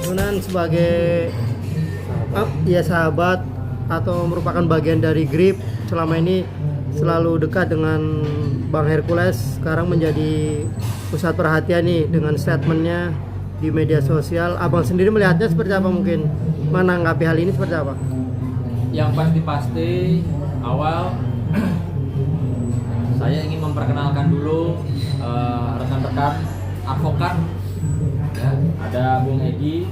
Yunan sebagai ya sahabat atau merupakan bagian dari GRIP selama ini selalu dekat dengan Bang Hercules, sekarang menjadi pusat perhatian nih dengan statementnya di media sosial. Abang sendiri melihatnya seperti apa, mungkin menanggapi hal ini seperti apa? Yang pasti awal saya ingin memperkenalkan dulu rekan-rekan advokat ya, ada Bung Egi,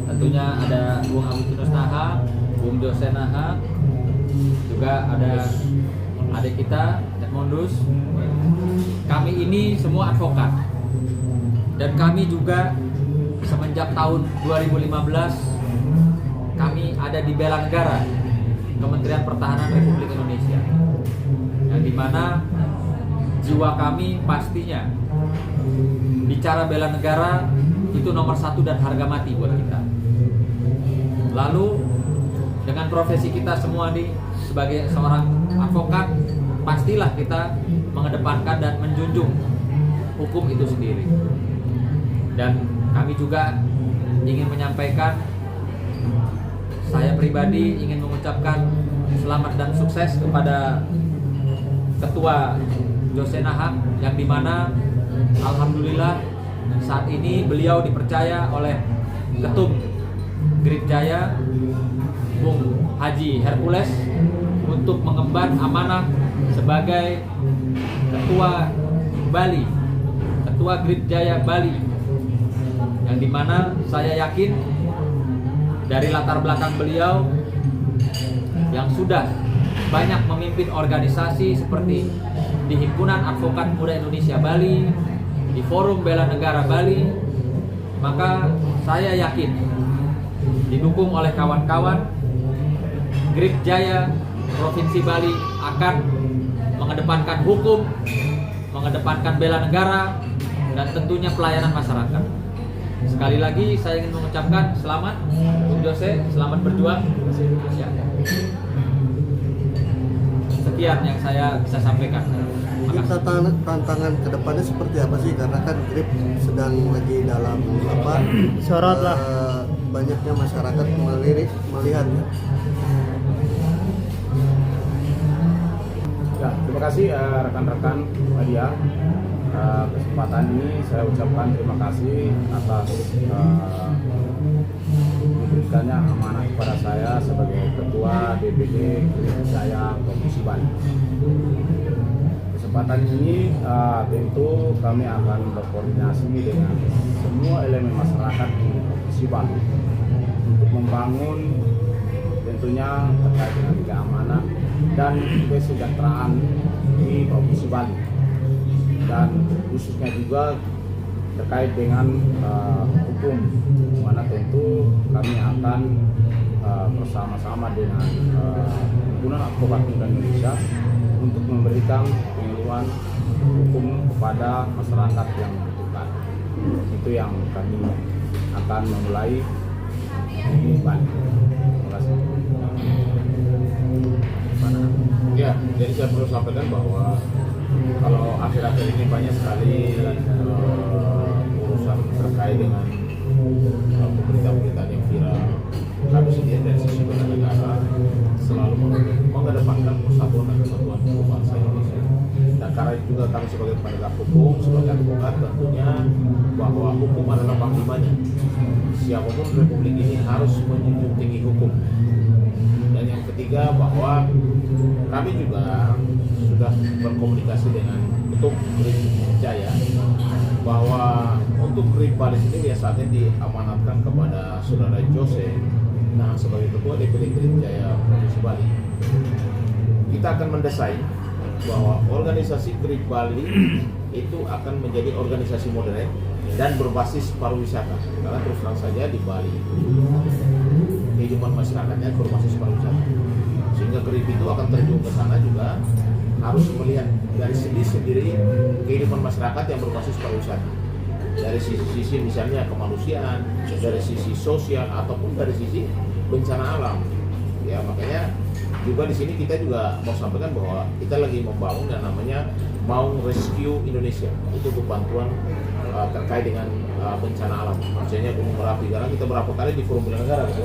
tentunya ada Bung Agustinus Nahak, Bung Jose Nahak, juga ada adik kita Edmondus. Kami ini semua advokat dan kami juga semenjak tahun 2015 kami ada di Bela Negara, Kementerian Pertahanan Republik Indonesia, yang dimana jiwa kami pastinya bicara bela negara itu nomor satu dan harga mati buat kita. Lalu dengan profesi kita semua sebagai seorang advokat, pastilah kita mengedepankan dan menjunjung hukum itu sendiri. Dan kami juga ingin menyampaikan, saya pribadi ingin mengucapkan selamat dan sukses kepada Ketua Jose Nahak, yang dimana alhamdulillah saat ini beliau dipercaya oleh Ketum GRIP Jaya Bung Haji Hercules untuk mengemban amanah sebagai Ketua Bali, Ketua GRIP Jaya Bali, yang dimana saya yakin dari latar belakang beliau yang sudah banyak memimpin organisasi seperti di Himpunan Advokat Muda Indonesia Bali, di Forum Bela Negara Bali, maka saya yakin didukung oleh kawan-kawan GRIP Jaya Provinsi Bali akan mengedepankan hukum, mengedepankan bela negara, dan tentunya pelayanan masyarakat. Sekali lagi saya ingin mengucapkan selamat Bung Jose, selamat berjuang ya. Sekian yang saya bisa sampaikan. Tantangan ke depannya seperti apa sih? Karena kan GRIP sedang lagi dalam sorot lah, banyaknya masyarakat melihatnya. Ya, terima kasih rekan-rekan media. Kesempatan ini saya ucapkan terima kasih atas diberikannya amanah kepada saya sebagai Ketua DPD GRIP Jaya Provinsi Bali. Kesempatan ini tentu kami akan berkoordinasi dengan semua elemen masyarakat di Provinsi Bali untuk membangun tentunya terkait dengan keamanan dan kesejahteraan di Provinsi Bali, dan khususnya juga terkait dengan hukum, mana tentu kami akan bersama-sama dengan Himpunan Advokat Muda Indonesia untuk memberikan penyuluhan hukum kepada masyarakat yang membutuhkan. Itu yang kami akan memulai di Bali. Terima kasih. Ya, jadi saya perlu sampaikan bahwa kalau akhir-akhir ini banyak sekali urusan terkait dengan pemberitaan-pemberitaan yang viral. Kami sendiri dari sisi bela negara selalu mengedepankan persatuan dan kesatuan hukum bangsa Indonesia. Dan karena itu juga kami sebagai penegak hukum, sebagai advokat tentunya bahwa hukum adalah panglimanya. Siapapun Republik ini harus menjunjung tinggi hukum. Dan yang ketiga bahwa kami juga sudah berkomunikasi dengan Ketum GRIP Jaya bahwa untuk GRIP Bali sendiri ya saatnya diamanatkan kepada Saudara Jose Nah sebagai Ketua DPD GRIP Jaya Provinsi Bali, kita akan mendesain bahwa organisasi GRIP Bali itu akan menjadi organisasi modern dan berbasis pariwisata. Karena terus terang saja di Bali kehidupan masyarakatnya berbasis pariwisata, sehingga GRIP itu akan terjun ke sana juga harus melihat dari sendiri kehidupan masyarakat yang berbasis pariwisata, dari sisi misalnya kemanusiaan, dari sisi sosial ataupun dari sisi bencana alam. Ya makanya juga di sini kita juga mau sampaikan bahwa kita lagi membangun yang namanya Maung Rescue Indonesia, itu untuk bantuan terkait dengan bencana alam, maksudnya Gunung Merapi. Karena kita berapa kali di forum bela negara gitu,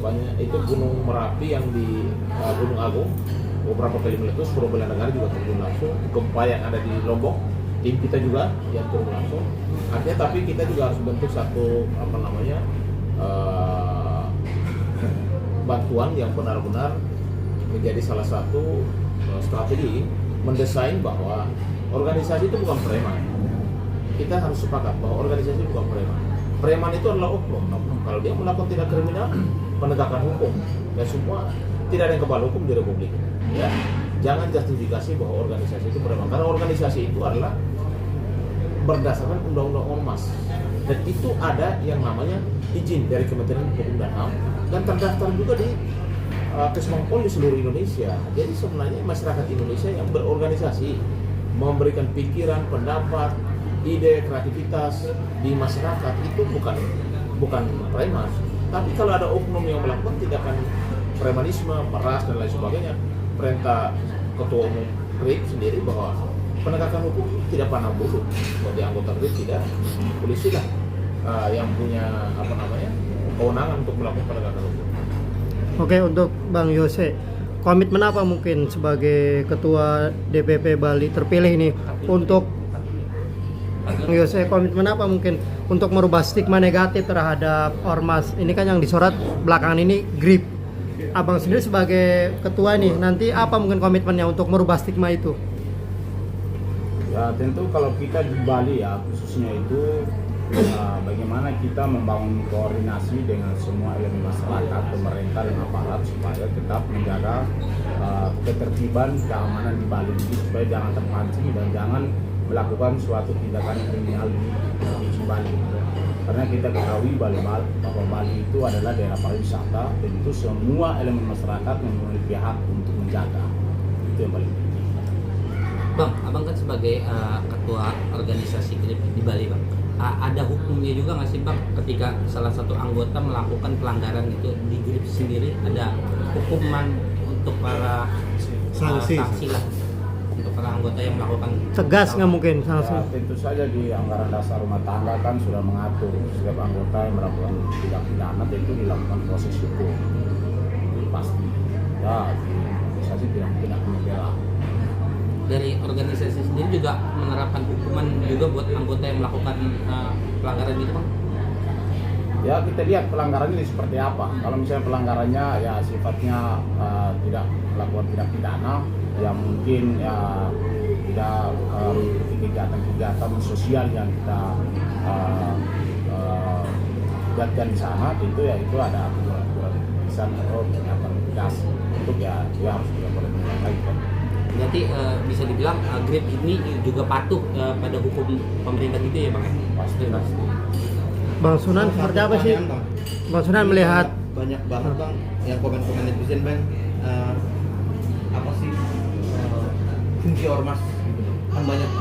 banyak itu Gunung Merapi yang di Gunung Agung beberapa kali meletus, forum bela negara juga turun langsung. Gempa yang ada di Lombok, tim kita juga yang turun langsung. Artinya tapi kita juga harus bentuk satu bantuan yang benar-benar menjadi salah satu strategi mendesain bahwa organisasi itu bukan preman. Kita harus sepakat bahwa organisasi bukan preman. Preman itu adalah oknum. Kalau dia melakukan tindak kriminal, penegakan hukum, dan semua tidak ada yang kebal hukum di Republik. Ya, jangan justifikasi bahwa organisasi itu preman. Karena organisasi itu adalah berdasarkan undang-undang ormas, dan itu ada yang namanya izin dari Kementerian Hukum dan HAM dan terdaftar juga di Kesbangpol di seluruh Indonesia. Jadi sebenarnya masyarakat Indonesia yang berorganisasi memberikan pikiran, pendapat, ide, kreativitas di masyarakat itu bukan preman. Tapi kalau ada oknum yang melakukan tindakan premanisme, meras dan lain sebagainya, perintah Ketua Umum GRIP sendiri bahwa penegakan hukum tidak pandang bulu. Bagi anggota GRIP tidak, polisi lah yang punya kewenangan untuk melakukan penegakan hukum. Oke, untuk Bang Yose, komitmen apa mungkin sebagai Ketua DPP Bali terpilih ini untuk Bang Yose, komitmen apa mungkin untuk merubah stigma negatif terhadap ormas? Ini kan yang disorot belakangan ini GRIP. Abang sendiri sebagai ketua nih, nanti apa mungkin komitmennya untuk merubah stigma itu? Ya tentu kalau kita di Bali ya khususnya itu bagaimana kita membangun koordinasi dengan semua elemen masyarakat, pemerintah dan aparat supaya tetap menjaga ketertiban, keamanan di Bali ini supaya jangan terpancing dan jangan melakukan suatu tindakan kriminal di Bali. Karena kita ketahui bahwa Bali itu adalah daerah pariwisata dan itu semua elemen masyarakat memiliki pihak untuk menjaga. Itu yang paling penting. Bang, abang kan sebagai ketua organisasi GRIP di Bali, Bang. Ada hukumnya juga nggak sih, Bang, ketika salah satu anggota melakukan pelanggaran itu di GRIP sendiri, ada hukuman untuk para sanksi lah untuk para anggota yang melakukan Tegas nggak mungkin sanksi? Ya, tentu saja di anggaran dasar rumah tangga kan sudah mengatur setiap anggota yang melakukan tindak pidana tentu dilakukan proses hukum. Itu pasti. Ya, di organisasi tidak membela. Dari organisasi sendiri juga menerapkan hukuman juga buat anggota yang melakukan pelanggaran gitu, Bang? Ya kita lihat pelanggarannya seperti apa. Kalau misalnya pelanggarannya ya sifatnya tidak melakukan tindak pidana, yang mungkin ya tidak mengikuti kegiatan-kegiatan sosial yang kita buatkan di sana, tentu ya itu ada aturan bisa atau pernyataan tegas untuk ya dia harus tidak boleh mengulang lagi kan. Berarti bisa dibilang GRIP ini juga patuh pada hukum pemerintah gitu ya, Bang? Pasti. Bang Sunan seperti apa sih? Bang Sunan melihat banyak banget, Bang, yang komen-komen netizen, Bang, apa sih fungsi ormas gitu. Kan banyak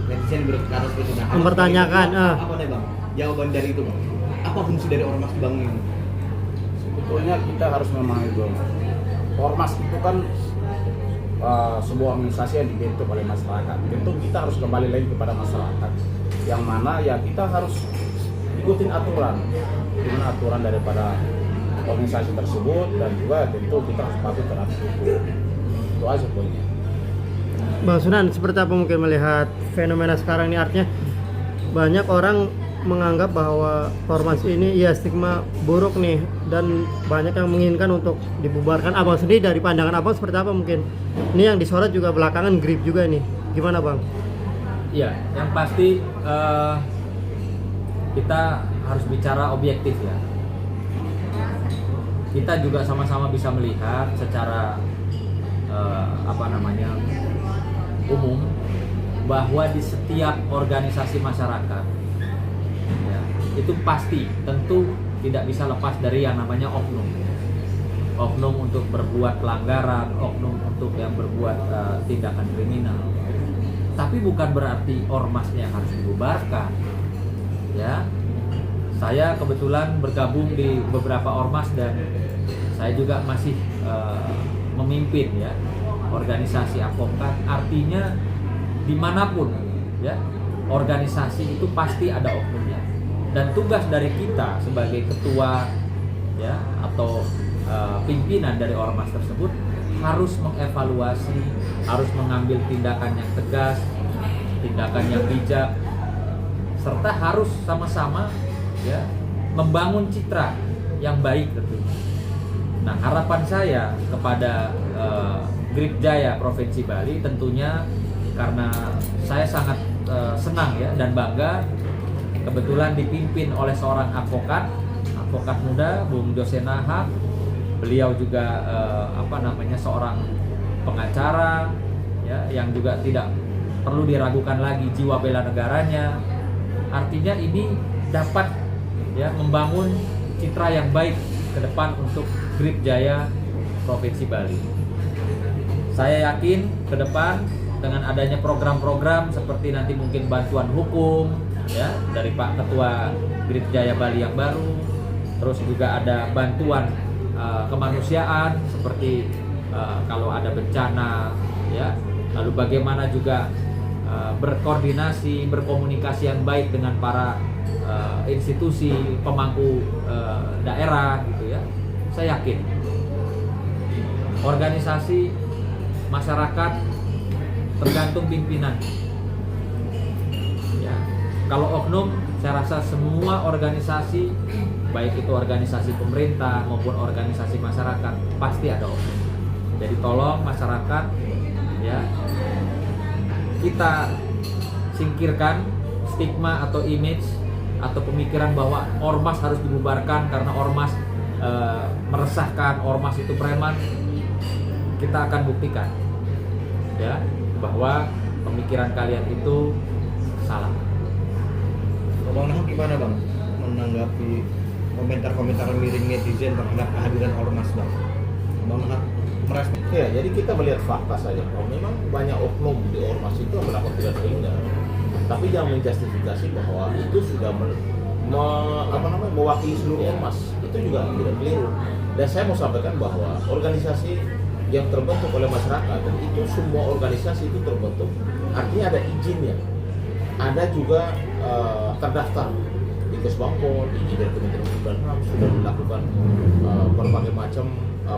netizen berkata seperti itu. Nah, mempertanyakan apa nih, Bang, jawaban dari itu, Bang? Apa fungsi dari ormas dibangun ini? Sebetulnya kita harus memahami bahwa ormas itu kan sebuah organisasi yang dibentuk oleh masyarakat. Tentu kita harus kembali lagi kepada masyarakat, yang mana ya kita harus ikutin aturan, gimana aturan daripada organisasi tersebut, dan juga tentu kita harus patuh terhadap hukum. Itu aja poinnya. Bang Sunan, seperti apa mungkin melihat fenomena sekarang ini? Artinya banyak orang menganggap bahwa ormas ini ya stigma buruk nih, dan banyak yang menginginkan untuk dibubarkan. Abang sendiri dari pandangan abang seperti apa mungkin? Ini yang disorot juga belakangan GRIP juga nih, gimana, Bang? Iya, yang pasti kita harus bicara objektif ya. Kita juga sama-sama bisa melihat secara umum bahwa di setiap organisasi masyarakat ya, itu pasti tentu tidak bisa lepas dari yang namanya oknum untuk berbuat pelanggaran, oknum untuk yang berbuat tindakan kriminal. Tapi bukan berarti ormasnya harus dibubarkan ya. Saya kebetulan bergabung di beberapa ormas dan saya juga masih memimpin ya organisasi advokat. Artinya dimanapun ya organisasi itu pasti ada oknumnya, dan tugas dari kita sebagai ketua ya atau pimpinan dari ormas tersebut harus mengevaluasi, harus mengambil tindakan yang tegas, tindakan yang bijak, serta harus sama-sama ya membangun citra yang baik tentunya. Nah, harapan saya kepada Grip Jaya Provinsi Bali tentunya, karena saya sangat senang ya dan bangga kebetulan dipimpin oleh seorang advokat muda, Bung Jose Nahak. Beliau juga seorang pengacara ya yang juga tidak perlu diragukan lagi jiwa bela negaranya. Artinya ini dapat ya membangun citra yang baik ke depan untuk Grip Jaya Provinsi Bali. Saya yakin ke depan dengan adanya program-program seperti nanti mungkin bantuan hukum ya dari Pak Ketua Grip Jaya Bali yang baru, terus juga ada bantuan kemanusiaan seperti kalau ada bencana ya, lalu bagaimana juga berkoordinasi, berkomunikasi yang baik dengan para institusi pemangku daerah gitu ya. Saya yakin organisasi masyarakat tergantung pimpinan ya. Kalau oknum, saya rasa semua organisasi, baik itu organisasi pemerintah maupun organisasi masyarakat, pasti ada oknum. Jadi tolong masyarakat ya, kita singkirkan stigma atau image atau pemikiran bahwa ormas harus dibubarkan karena ormas meresahkan, ormas itu preman. Kita akan buktikan ya bahwa pemikiran kalian itu salah. Bang Nahak gimana Bang menanggapi komentar-komentar miring netizen terhadap kehadiran ormas Bang? Bang Nahak merespon? Ya, jadi kita melihat fakta saja bahwa memang banyak oknum di ormas itu melakukan tidak seindah. Tapi jangan menjustifikasi bahwa itu sudah mewakili seluruh ormas. Itu juga tidak keliru. Dan saya mau sampaikan bahwa organisasi yang terbentuk oleh masyarakat, dan itu semua organisasi itu terbentuk, artinya ada izinnya, ada juga terdaftar di Kesbangpol, izin dari Kementerian Hukum dan HAM, sudah melakukan berbagai macam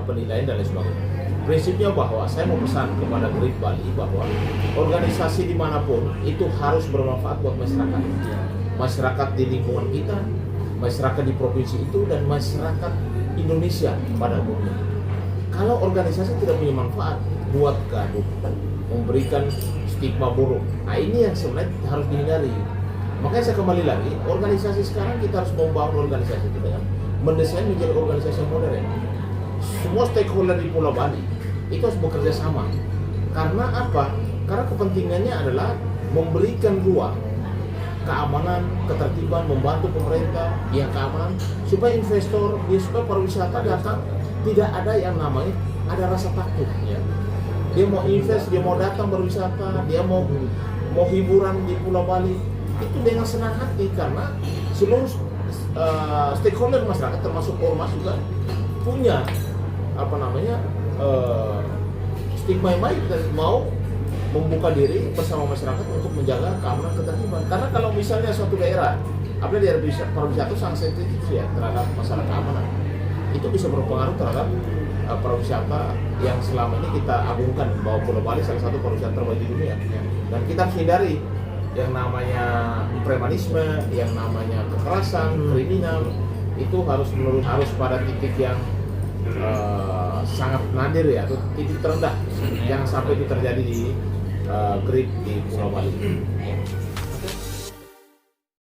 penilaian dan lain sebagainya. Prinsipnya bahwa saya mau pesan kepada Grip Bali bahwa organisasi dimanapun itu harus bermanfaat buat masyarakat, masyarakat di lingkungan kita, masyarakat di provinsi itu, dan masyarakat Indonesia pada umumnya. Kalau organisasi tidak punya manfaat, buat gaduh, memberikan stigma buruk, nah ini yang sebenarnya harus dihindari. Makanya saya kembali lagi, organisasi sekarang kita harus membangun organisasi kita, mendesain menjadi organisasi yang modern. Semua stakeholder di Pulau Bali itu harus bekerja sama. Karena apa? Karena kepentingannya adalah memberikan ruang keamanan, ketertiban, membantu pemerintah, ya keamanan, supaya investor, supaya pariwisata datang. Tidak ada yang namanya ada rasa takut ya. Dia mau invest, dia mau datang berwisata, dia mau hiburan di Pulau Bali itu dengan senang hati, karena seluruh stakeholder masyarakat termasuk ormas juga punya stigma yang baik dan mau membuka diri bersama masyarakat untuk menjaga keamanan ketertiban. Karena kalau misalnya suatu daerah, apalagi daerah pariwisata sangat sensitif ya terhadap masalah keamanan, itu bisa berpengaruh terhadap pariwisata yang selama ini kita agungkan bahwa Pulau Bali salah satu pariwisata terbaik di dunia. Dan kita harus hindari yang namanya premanisme, yang namanya kekerasan, kriminal, itu harus pada titik yang sangat nadir ya, atau titik terendah yang sampai itu terjadi di Grip di Pulau Bali.